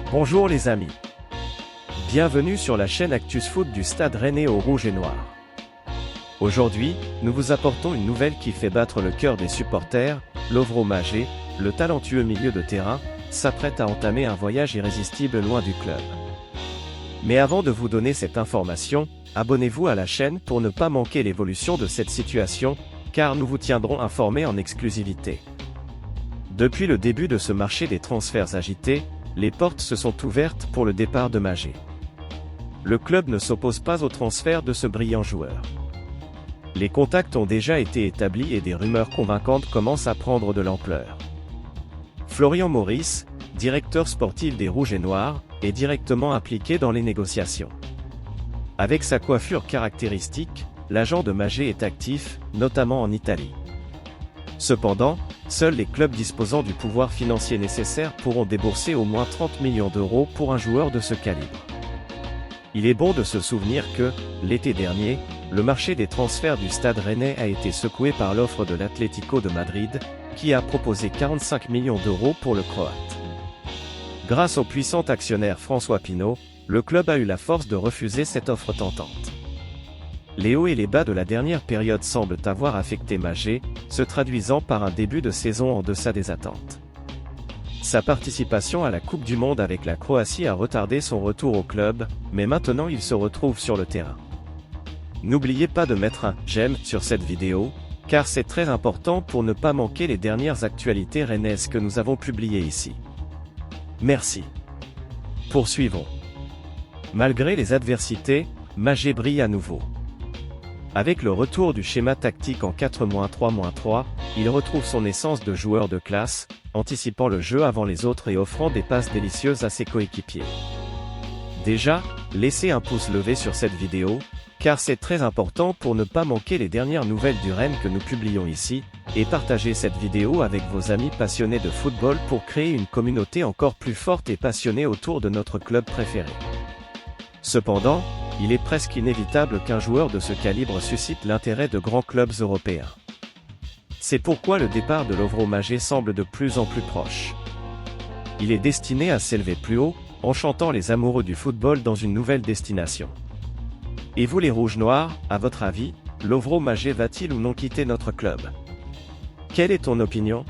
Bonjour les amis. Bienvenue sur la chaîne Actus Foot du Stade Rennais au rouge et noir. Aujourd'hui, nous vous apportons une nouvelle qui fait battre le cœur des supporters. Lovro Maggé, le talentueux milieu de terrain, s'apprête à entamer un voyage irrésistible loin du club. Mais avant de vous donner cette information, abonnez-vous à la chaîne pour ne pas manquer l'évolution de cette situation, car nous vous tiendrons informés en exclusivité. Depuis le début de ce marché des transferts agités, les portes se sont ouvertes pour le départ de Maggé. Le club ne s'oppose pas au transfert de ce brillant joueur. Les contacts ont déjà été établis et des rumeurs convaincantes commencent à prendre de l'ampleur. Florian Maurice, directeur sportif des Rouges et Noirs, est directement impliqué dans les négociations. Avec sa coiffure caractéristique, l'agent de Maggé est actif, notamment en Italie. Cependant, seuls les clubs disposant du pouvoir financier nécessaire pourront débourser au moins 30 millions d'euros pour un joueur de ce calibre. Il est bon de se souvenir que, l'été dernier, le marché des transferts du Stade Rennais a été secoué par l'offre de l'Atlético de Madrid, qui a proposé 45 millions d'euros pour le Croate. Grâce au puissant actionnaire François Pinault, le club a eu la force de refuser cette offre tentante. Les hauts et les bas de la dernière période semblent avoir affecté Maggé, se traduisant par un début de saison en deçà des attentes. Sa participation à la Coupe du Monde avec la Croatie a retardé son retour au club, mais maintenant il se retrouve sur le terrain. N'oubliez pas de mettre un « j'aime » sur cette vidéo, car c'est très important pour ne pas manquer les dernières actualités rennaises que nous avons publiées ici. Merci. Poursuivons. Malgré les adversités, Maggé brille à nouveau. Avec le retour du schéma tactique en 4-3-3, il retrouve son essence de joueur de classe, anticipant le jeu avant les autres et offrant des passes délicieuses à ses coéquipiers. Déjà, laissez un pouce levé sur cette vidéo, car c'est très important pour ne pas manquer les dernières nouvelles du Rennes que nous publions ici, et partagez cette vidéo avec vos amis passionnés de football pour créer une communauté encore plus forte et passionnée autour de notre club préféré. Cependant, il est presque inévitable qu'un joueur de ce calibre suscite l'intérêt de grands clubs européens. C'est pourquoi le départ de Lovro Maggé semble de plus en plus proche. Il est destiné à s'élever plus haut, enchantant les amoureux du football dans une nouvelle destination. Et vous les rouges noirs, à votre avis, Lovro Maggé va-t-il ou non quitter notre club? Quelle est ton opinion?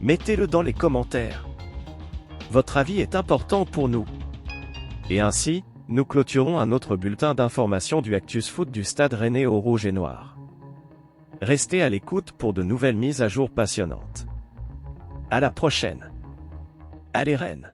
Mettez-le dans les commentaires. Votre avis est important pour nous. Et ainsi, nous clôturons un autre bulletin d'information du Actus Foot du Stade Rennais au rouge et noir. Restez à l'écoute pour de nouvelles mises à jour passionnantes. À la prochaine. Allez Rennes!